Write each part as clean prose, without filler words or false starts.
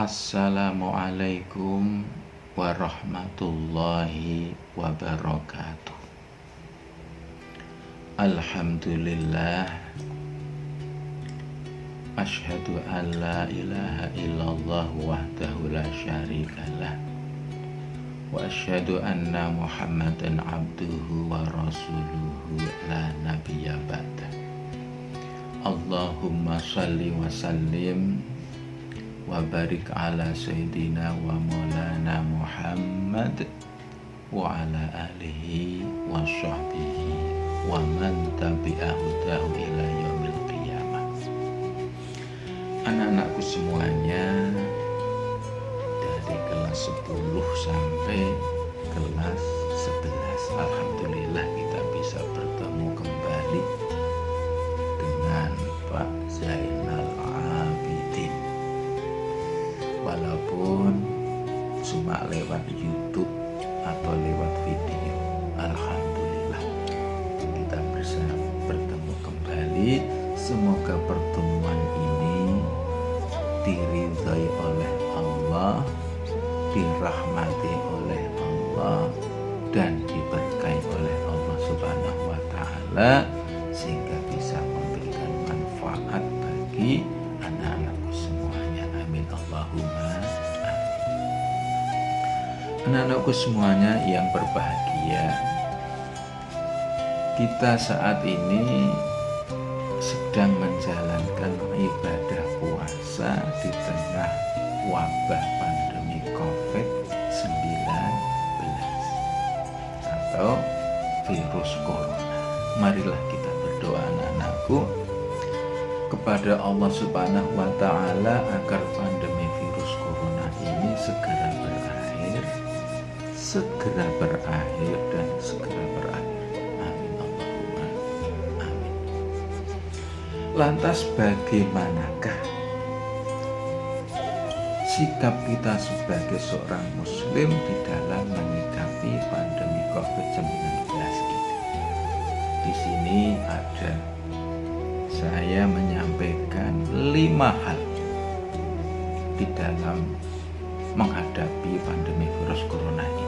Assalamualaikum warahmatullahi wabarakatuh. Alhamdulillah, asyhadu an la ilaha illallah wahdahu la syarikalah, wa asyhadu anna Muhammadan abduhu wa rasuluhu la nabiyya ba'dah. Allahumma shalli wa sallim wa barik ala sayyidina wa maulana Muhammad wa ala alihi wa sahbihi wa man tabi'ahu ila yaumil qiyamah. Anak-anakku semuanya, dari kelas 10 sampai kelas 11, alhamdulillah kita bisa bertemu kembali dengan Pak Zainal Abidin. Walaupun cuma lewat YouTube atau lewat video, alhamdulillah kita bisa bertemu kembali. Semoga pertemuan ini diridhai oleh Allah, dirahmati oleh Allah, dan diberkahi oleh Allah Subhanahu wa Ta'ala, sehingga bisa memberikan manfaat bagi anak-anakku semuanya. Amin Allahumma amin. Anak-anakku semuanya yang berbahagia, kita saat ini sedang menjalankan ibadah puasa di tengah wabah pandemi COVID-19 atau virus corona. Marilah kita berdoa anak-anakku kepada Allah Subhanahu wa Ta'ala agar pandemi virus corona ini segera berakhir dan segera berakhir. Amin Allahumma amin. Lantas bagaimanakah sikap kita sebagai seorang muslim di dalam menyikapi pandemi COVID-19 ini? Di sini saya menyampaikan 5 hal di dalam menghadapi pandemi virus corona ini.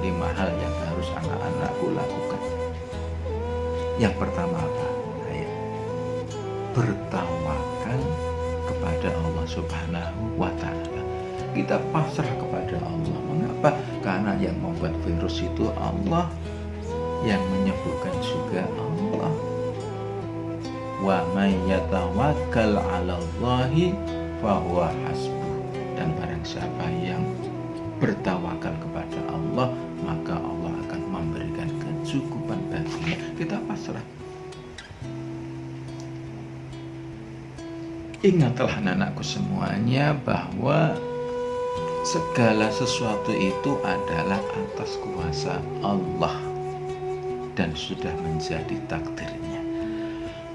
5 hal yang harus anak-anakku lakukan. Yang pertama apa? Ayo, bertawakal kepada Allah Subhanahu wa Ta'ala. Kita pasrah kepada Allah. Mengapa? Karena yang membuat virus itu Allah, yang menyembuhkan juga Allah. Wa may yatawakkal 'alallahi fahuwa hasbuh. Dan barang siapa yang bertawakal kepada Allah, maka Allah akan memberikan kecukupan baginya. Kita pasrah. Ingatlah anak-anakku semuanya bahwa segala sesuatu itu adalah atas kuasa Allah dan sudah menjadi takdirnya.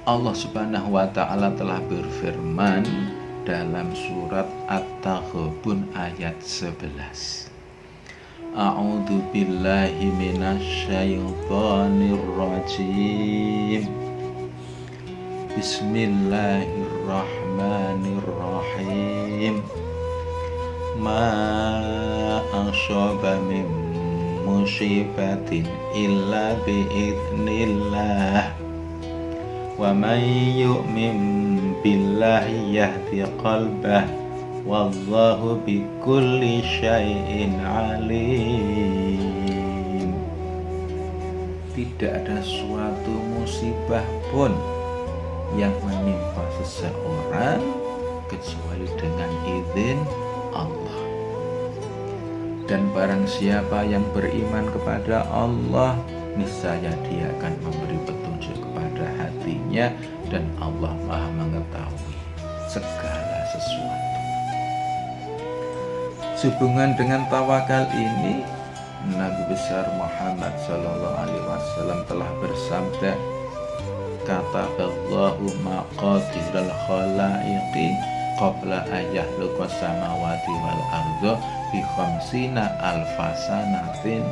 Allah Subhanahu wa Ta'ala telah berfirman dalam surat At-Taghabun ayat 11. A'udzu billahi minasyaitonir rajim. Bismillahirrahmanirrahim. Ma asaba min musibatin illa biidznillah. Wa man yu'min billahi yahdi qalbah. Wallahu bikulli syai'in alim. Tidak ada suatu musibah pun yang menimpa seseorang kecuali dengan izin Allah. Dan barang siapa yang beriman kepada Allah, niscaya dia akan memberi petunjuk kepada hatinya, dan Allah Maha mengetahui segala sesuatu. Sehubungan dengan tawakal ini, Nabi besar Muhammad sallallahu alaihi wasallam telah bersabda, kataballahu maqadiral khalaiqi qabla ayyahluqas samawati wal arda bi khamsina alfasanatin.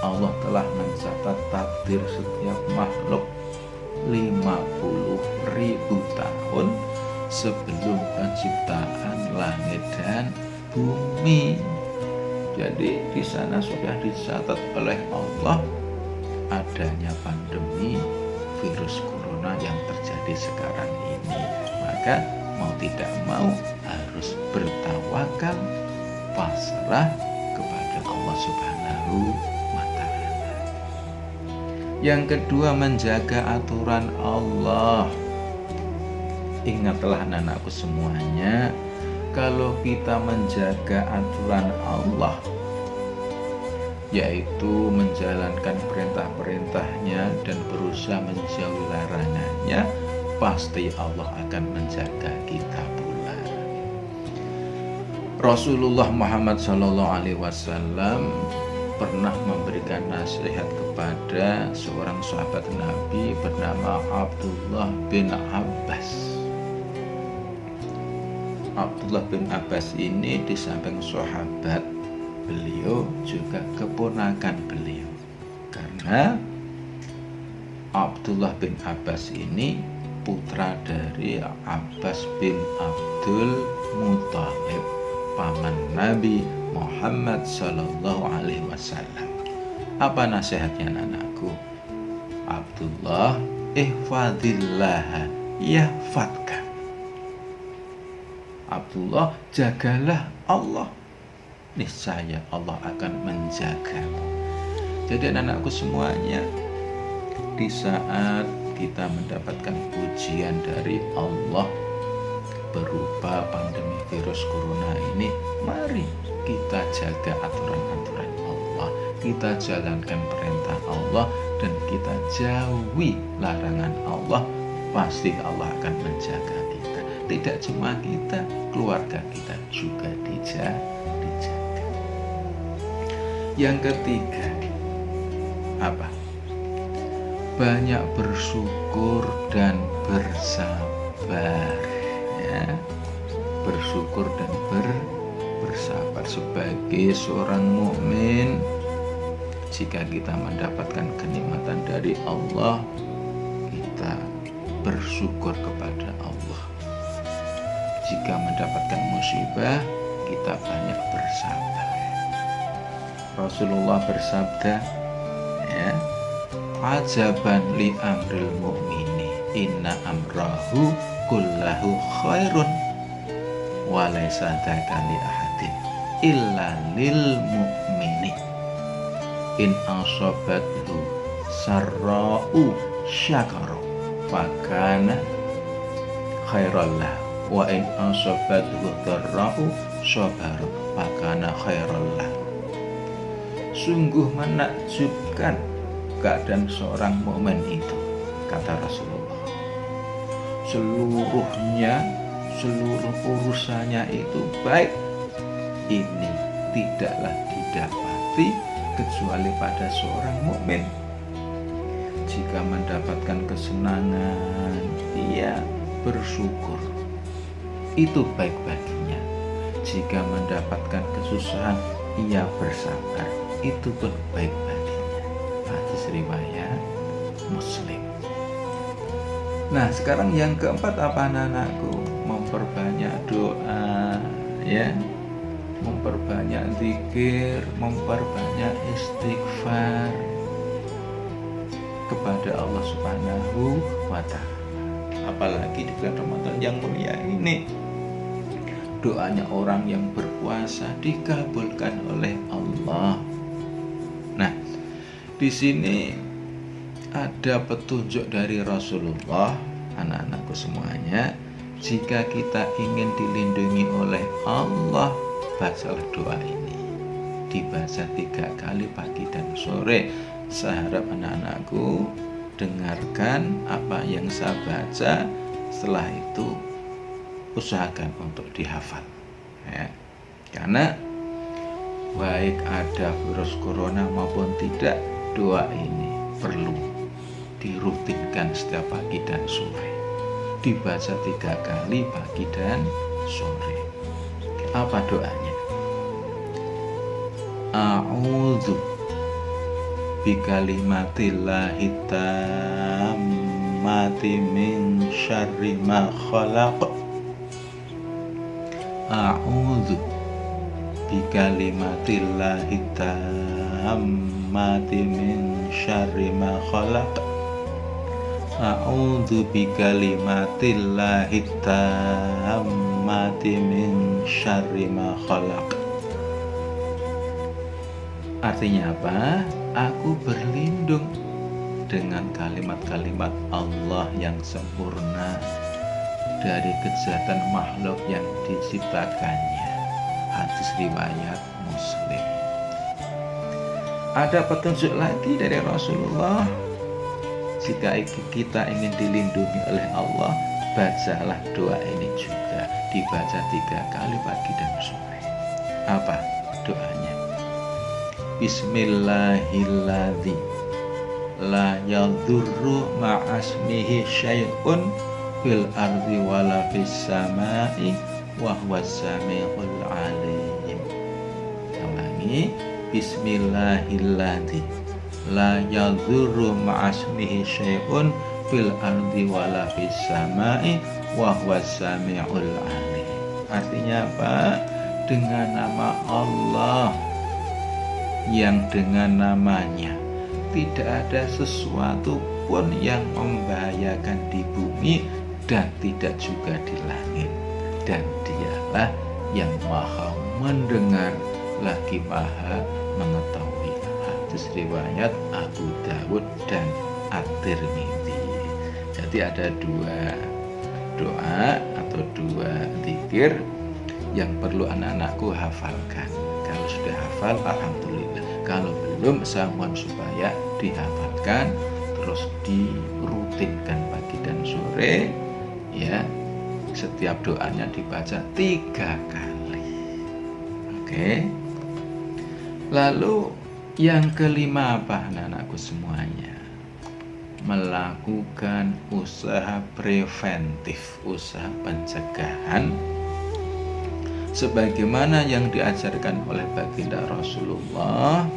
Allah telah mencatat takdir setiap makhluk 50.000 tahun sebelum penciptaan langit dan bumi. Jadi di sana sudah dicatat oleh Allah adanya pandemi virus corona yang terjadi sekarang ini. Maka mau tidak mau harus bertawakal, pasrah kepada Allah Subhanahu wa Ta'ala. Yang kedua, menjaga aturan Allah. Ingatlah anak-anakku semuanya, kalau kita menjaga aturan Allah, yaitu menjalankan perintah-perintahnya dan berusaha menjauhi larangannya, pasti Allah akan menjaga kita pula. Rasulullah Muhammad SAW pernah memberikan nasihat kepada seorang sahabat Nabi bernama Abdullah bin Abbas. Abdullah bin Abbas ini di samping sahabat, beliau juga keponakan beliau, karena Abdullah bin Abbas ini putra dari Abbas bin Abdul Muthalib, paman Nabi Muhammad Sallallahu Alaihi Wasallam. Apa nasihatnya anakku? Abdullah, ihfadillah yahfadka. Abdullah, jagalah Allah, niscaya Allah akan menjagamu. Jadi anak-anakku semuanya, di saat kita mendapatkan ujian dari Allah berupa pandemi virus corona ini, mari kita jaga aturan-aturan Allah, kita jalankan perintah Allah, dan kita jauhi larangan Allah. Pasti Allah akan menjaga kita. Tidak cuma kita, keluarga kita juga dijaga. Yang ketiga, apa? Banyak bersyukur dan bersabar, ya. Bersyukur dan bersabar sebagai seorang mukmin. Jika kita mendapatkan kenikmatan dari Allah, kita bersyukur kepada Allah. Jika mendapatkan musibah, kita banyak bersabar. Rasulullah bersabda, ya, ajaban li amril mu'mini, inna amrahu kullahu khairun wa laysa dzaka li ahadin illa lil mu'mini in asabathu sarra'u syakara fakana khairal lahu wa in asabathu dharra'u sabara fakana khairal lahu. Sungguh menakjubkan keadaan seorang mukmin itu, kata Rasulullah. Seluruh urusannya itu baik. Ini tidaklah didapati kecuali pada seorang mukmin. Jika mendapatkan kesenangan, ia bersyukur. Itu baik baginya. Jika mendapatkan kesusahan, ia bersabar. Itu pun baik baginya. Hadis riwayat Muslim. Nah, sekarang yang keempat apa anak-anakku? Memperbanyak doa, ya. Memperbanyak zikir, memperbanyak istighfar kepada Allah Subhanahu wa Ta'ala. Apalagi di bulan Ramadan yang mulia ini, doanya orang yang berpuasa dikabulkan oleh Allah. Nah, di sini ada petunjuk dari Rasulullah, anak-anakku semuanya. Jika kita ingin dilindungi oleh Allah, bacalah doa ini. Dibaca 3 kali pagi dan sore. Saya harap anak-anakku dengarkan apa yang saya baca. Setelah itu usahakan untuk dihafal, ya. Karena baik ada virus corona maupun tidak, doa ini perlu dirutinkan setiap pagi dan sore. Dibaca 3 kali pagi dan sore. Apa doanya? A'udzu bikalimatillahi tammati min syarri ma khalaq a'udzu bikalimatillahi tammati min syarri ma khalaq. A'udzu bikalimatillahi tammati min syarri ma khalaq. Artinya apa? Aku berlindung dengan kalimat-kalimat Allah yang sempurna dari kejahatan makhluk yang diciptakannya. Hadis riwayat Muslim. Ada petunjuk lagi dari Rasulullah. Jika kita ingin dilindungi oleh Allah, bacalah doa ini juga. Dibaca 3 kali pagi dan sore. Apa doanya? Bismillahilladzi la yadurru ma'asmihi syai'un fil ardi wala fis samai wa huwas samiul alim. Ulangi, bismillahilladzi la yadurru ma'asmihi syai'un fil ardi wala fis samai wa huwas samiul alim. Artinya apa? Dengan nama Allah yang dengan namanya tidak ada sesuatu pun yang membahayakan di bumi dan tidak juga di langit, dan dialah yang maha mendengar lagi maha mengetahui. Hadis riwayat Abu Dawud dan At-Tirmidzi. Jadi ada 2 doa atau 2 zikir yang perlu anak-anakku hafalkan. Kalau sudah hafal, alhamdulillah. Kalau belum, saya mohon supaya dihafalkan, terus dirutinkan pagi dan sore, ya. Setiap doanya dibaca 3 kali. Oke. Lalu yang kelima apa, anak-anakku semuanya? Melakukan usaha preventif, usaha pencegahan, sebagaimana yang diajarkan oleh baginda Rasulullah,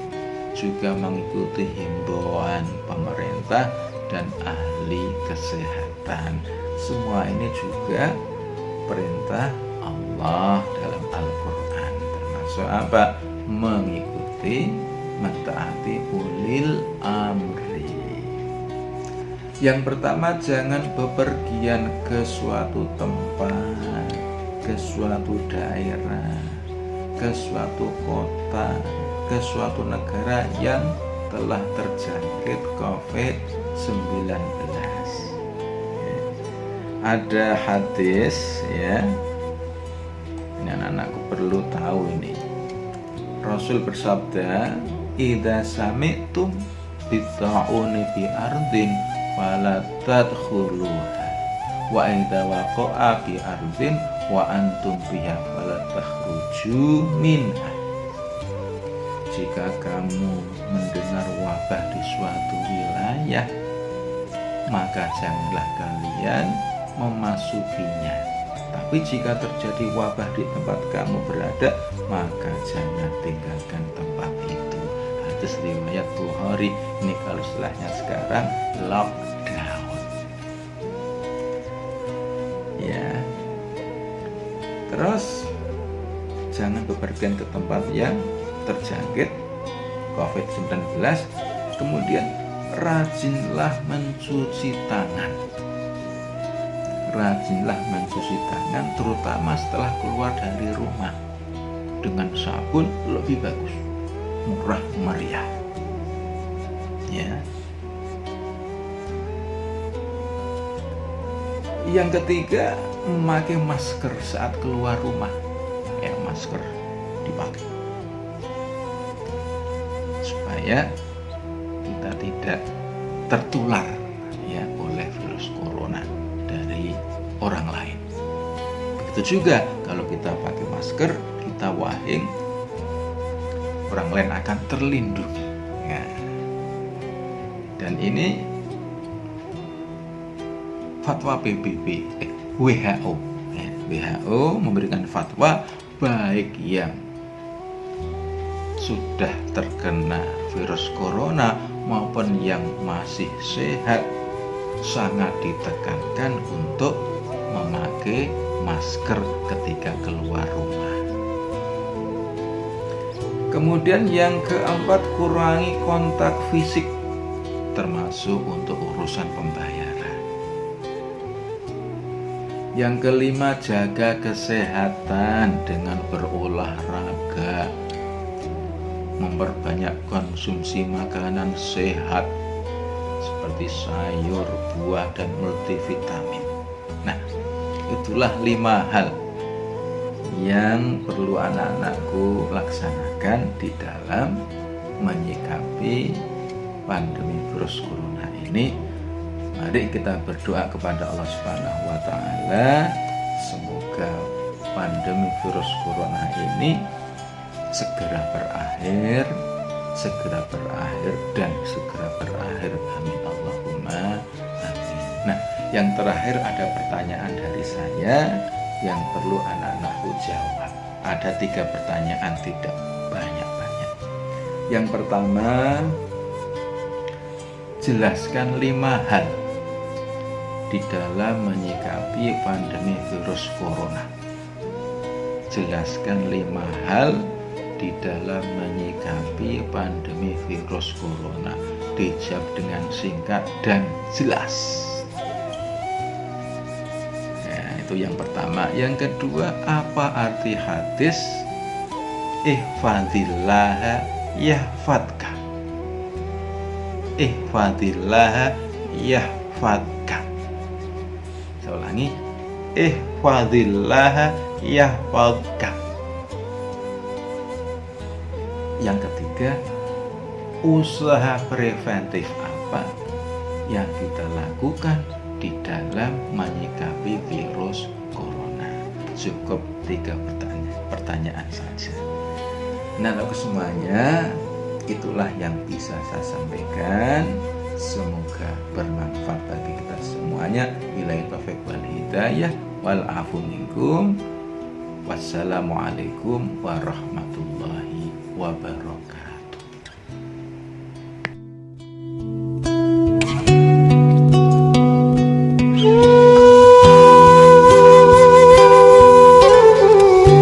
juga mengikuti himbauan pemerintah dan ahli kesehatan. Semua ini juga perintah Allah dalam Al-Quran, termasuk apa? Mengikuti, mentaati ulil amri. Yang pertama, jangan bepergian ke suatu tempat, ke suatu daerah, ke suatu kota, ke suatu negara yang telah terjangkit COVID-19. Ada hadis, ya, ini anak-anakku perlu tahu ini. Rasul bersabda, idza sami'tum bitta'uni bi ardin fala tadkhuluha wa idza waqa'a bi ardin wa antum biha fala takhruju minha. Jika kamu mendengar wabah di suatu wilayah, maka janganlah kalian memasukinya. Tapi jika terjadi wabah di tempat kamu berada, maka jangan tinggalkan tempat itu. Hadis riwayat Bukhari. Ini kalau istilahnya sekarang lockdown. Ya. Terus jangan bepergian ke tempat yang terjangkit COVID-19. Kemudian rajinlah mencuci tangan. Rajinlah mencuci tangan, terutama setelah keluar dari rumah. Dengan sabun lebih bagus, murah meriah. Ya. Yang ketiga, memakai masker saat keluar rumah. Ya, masker dipakai supaya kita tidak tertular, ya, oleh virus corona dari orang lain. Begitu juga kalau kita pakai masker, kita wahing, orang lain akan terlindungi. Ya. Dan ini fatwa PBB, WHO. Ya, WHO memberikan fatwa baik yang sudah terkena virus corona maupun yang masih sehat, sangat ditekankan untuk memakai masker ketika keluar rumah. Kemudian yang keempat, kurangi kontak fisik termasuk untuk urusan pembayaran. Yang kelima, jaga kesehatan dengan berolahraga, memperbanyak konsumsi makanan sehat seperti sayur, buah, dan multivitamin. Nah, itulah 5 hal yang perlu anak-anakku laksanakan di dalam menyikapi pandemi virus corona ini. Mari kita berdoa kepada Allah Subhanahu wa Ta'ala, semoga pandemi virus corona ini segera berakhir dan segera berakhir. Amin Allahumma amin. Nah, yang terakhir ada pertanyaan dari saya yang perlu anak-anakku jawab. Ada 3 pertanyaan, tidak banyak-banyak. Yang pertama, jelaskan 5 hal di dalam menyikapi pandemi virus corona. Jelaskan 5 hal di dalam menyikapi pandemi virus corona. Dijawab dengan singkat dan jelas. Itu yang pertama. Yang kedua, apa arti hadis ihfadillah yahfadka? Ihfadillah yahfadka. Saya ulangi, ihfadillah yahfadka. Yang ketiga, usaha preventif apa yang kita lakukan di dalam menyikapi virus corona? Cukup 3 pertanyaan saja. Nah, lalu semuanya itulah yang bisa saya sampaikan. Semoga bermanfaat bagi kita semuanya. Billahi taufiq wal hidayah wal afu minkum. Wassalamualaikum warahmatullahi wabarakatuh.